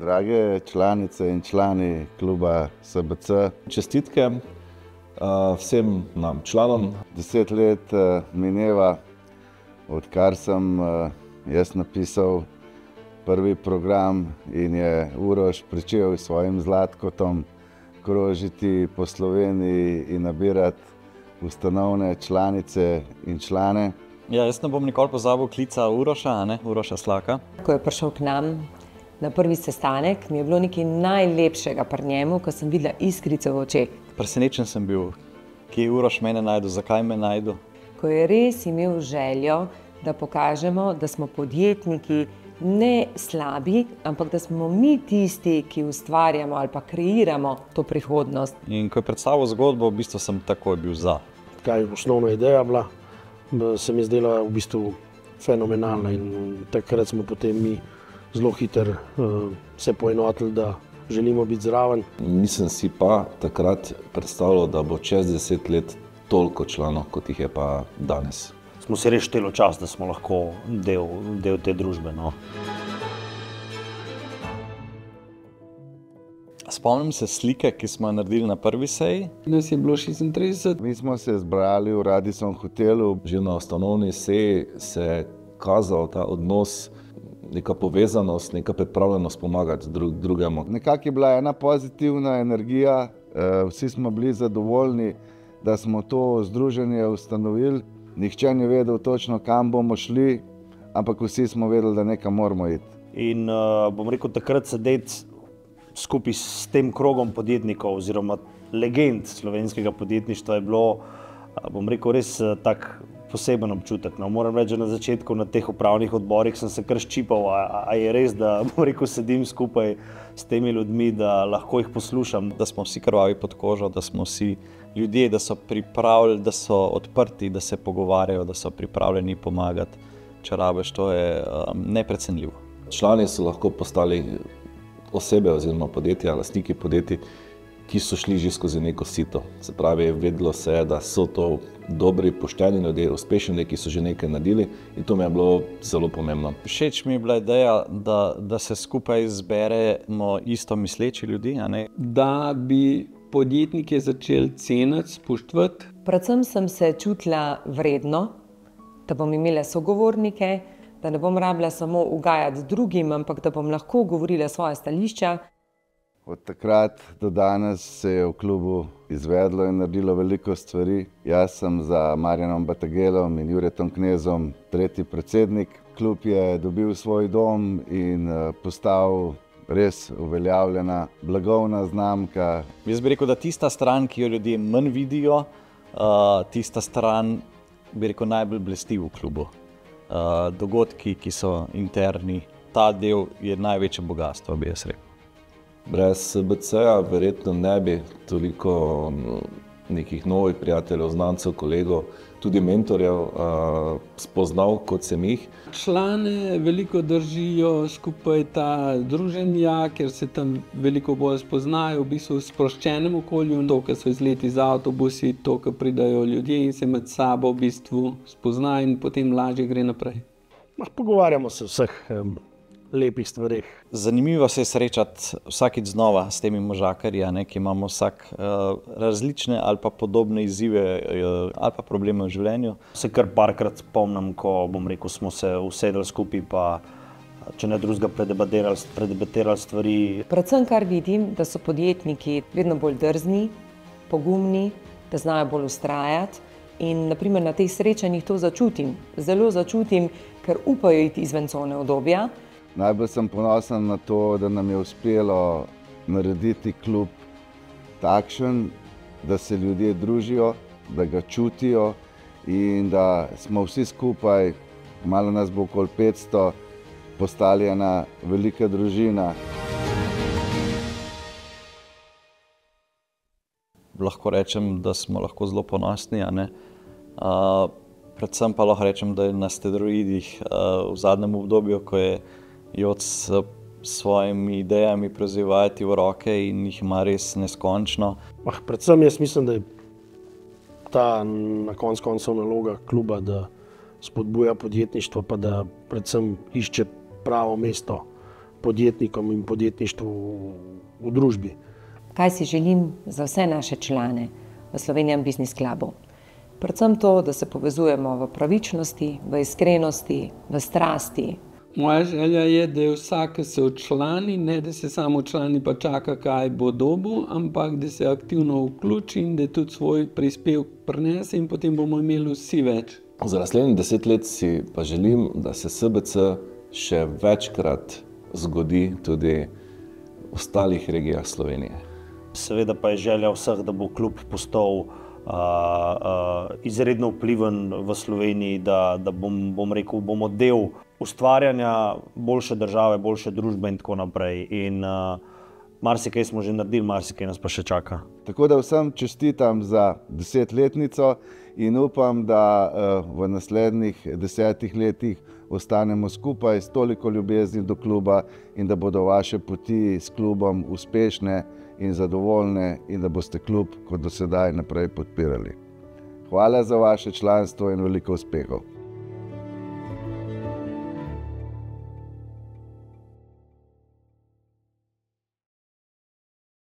Drage članice in člani kluba SBC, čestitke vsem nam članom. 10 let mineva, odkar sem jaz napisal prvi program in je Uroš pričel s svojim Zlatkotom krožiti po Sloveniji in nabirati ustanovne članice in člane. Ja, jaz ne bom nikoli pozabil klica Uroša, Uroša Slaka. Ko je prišel k nam na prvi sestanek, mi je bilo nekaj najlepšega pri njemu, ko sem videla iskrice v očeh. Presenečen sem bil, kje je Uroš mene najdu, zakaj me najdu. Ko je res imel željo, da pokažemo, da smo podjetniki ne slabi, ampak da smo mi tisti, ki ustvarjamo ali pa kreiramo to prihodnost. In ko je predstavil zgodbo, v bistvu sem takoj bil za. Kaj je osnovna ideja bila, se mi je zdela v bistvu fenomenalna in takrat smo potem mi zelo hitro se poenotili, da želimo biti zraven. Nisem si pa takrat predstavljal, da bo čez 10 let toliko članov, kot jih je pa danes. Smo si res šteli čas, da smo lahko del te družbe. No. Spomnim se slike, ki smo jo naredili na prvi seji. Nas je bilo 36. Mi smo se zbrali v Radisson hotelu. Že na ustanovni seji se je kazal ta odnos, neka povezanost, neka pripravljenost pomagati drugemu. Nekako je bila ena pozitivna energija, vsi smo bili zadovoljni, da smo to združenje ustanovili. Nihče ni vedel točno, kam bomo šli, ampak vsi smo vedeli, da nekam moramo iti. In bom rekel, takrat sedeti skupaj s tem krogom podjetnikov oziroma legend slovenskega podjetništva je bilo, bom rekel, res tak poseben občutek. No, moram reči, da na začetku na teh upravnih odborih sem se kar ščipal, a je res, da bom rekel, sedim skupaj s temi ljudmi, da lahko jih poslušam. Da smo vsi krvavi pod kožo, da smo vsi ljudje, da so pripravljeni, da so odprti, da se pogovarjajo, da so pripravljeni pomagati. Če rabiš, to je neprecenljivo. Člani so lahko postali osebe oziroma podjetja, lastniki podjetij, ki so šli že skozi neko sito. Se pravi, vedelo se je, da so to dobri, pošteni ljudje, uspešni ljudje, ki so že nekaj naredili in to mi je bilo zelo pomembno. Všeč mi je bila ideja, da se skupaj zberemo isto misleči ljudi, Da bi podjetnike začeli ceniti, spoštovati. Predvsem sem se čutila vredno, da bom imela sogovornike, da ne bom rabila samo ugajati drugim, ampak da bom lahko govorila svoje stališča. Od takrat do danes se je v klubu izvedlo in naredilo veliko stvari. Jaz sem za Marjanom Batagelom in Juretom Knezom tretji predsednik. Klub je dobil svoj dom in postal res uveljavljena blagovna znamka. Jaz bi rekel, da tista stran, ki jo ljudje manj vidijo, tista stran, bi rekel, najbolj blesti v klubu. Dogodki, ki so interni, ta del je največje bogatstvo, bi jaz rekel. Brez SBC-ja verjetno ne bi toliko nekih novih prijateljev, znancev, kolegov, tudi mentorjev spoznal, kot sem jih. Člane veliko držijo skupaj ta druženja, ker se tam veliko bolj spoznajo, v bistvu v sproščenem okolju. To, kar so izleti z avtobusi, to, kar pridajo ljudje in se med sabo v bistvu spoznajo in potem lažje gre naprej. Pogovarjamo se o vseh lepih stvareh. Zanimivo se je srečati vsakič znova s temi možakarji, ki imamo vsak različne ali pa podobne izzive ali pa probleme v življenju. Se kar parkrat spomnim, ko bom rekel, smo se usedli skupaj, pa če ne drugega predebatirali stvari. Predvsem kar vidim, da so podjetniki vedno bolj drzni, pogumni, da znajo bolj vztrajati in naprimer na teh srečanjih to začutim. Zelo začutim, ker upajo iti izven cone udobja. Najbolj sem ponosen na to, da nam je uspelo narediti klub takšen, da se ljudje družijo, da ga čutijo in da smo vsi skupaj, malo nas bo okoli 500, postali ena velika družina. Lahko rečem, da smo lahko zelo ponosni, predvsem pa lahko rečem, da je na steroidih v zadnjem obdobju, ko je Joc s svojimi idejami prevzel vajeti v roke in jih ima res neskončno. Predvsem jaz mislim, da je ta na koncu koncev naloga kluba, da spodbuja podjetništvo, pa da predvsem išče pravo mesto podjetnikom in podjetništvu v družbi. Kaj si želim za vse naše člane v Slovenian Business Clubu? Predvsem to, da se povezujemo v pravičnosti, v iskrenosti, v strasti. Moja želja je, da vsak se včlani, ne da se samo včlani pa čaka, kaj bo dobil, ampak da se aktivno vključi in da tudi svoj prispevek prinese in potem bomo imeli vsi več. Za naslednjih 10 let si pa želim, da se SBC še večkrat zgodi tudi v ostalih regijah Slovenije. Seveda pa je želja vseh, da bo klub postal izredno vpliven v Sloveniji, da bomo del ustvarjanja boljše države, boljše družbe in tako naprej. In marsikaj smo že naredili, marsikaj nas pa še čaka. Tako da vsem čestitam za 10-letnico in upam, da v naslednjih 10 letih ostanemo skupaj s toliko ljubezni do kluba in da bodo vaše poti s klubom uspešne in zadovoljne in da boste klub kot do sedaj naprej podpirali. Hvala za vaše članstvo in veliko uspehov.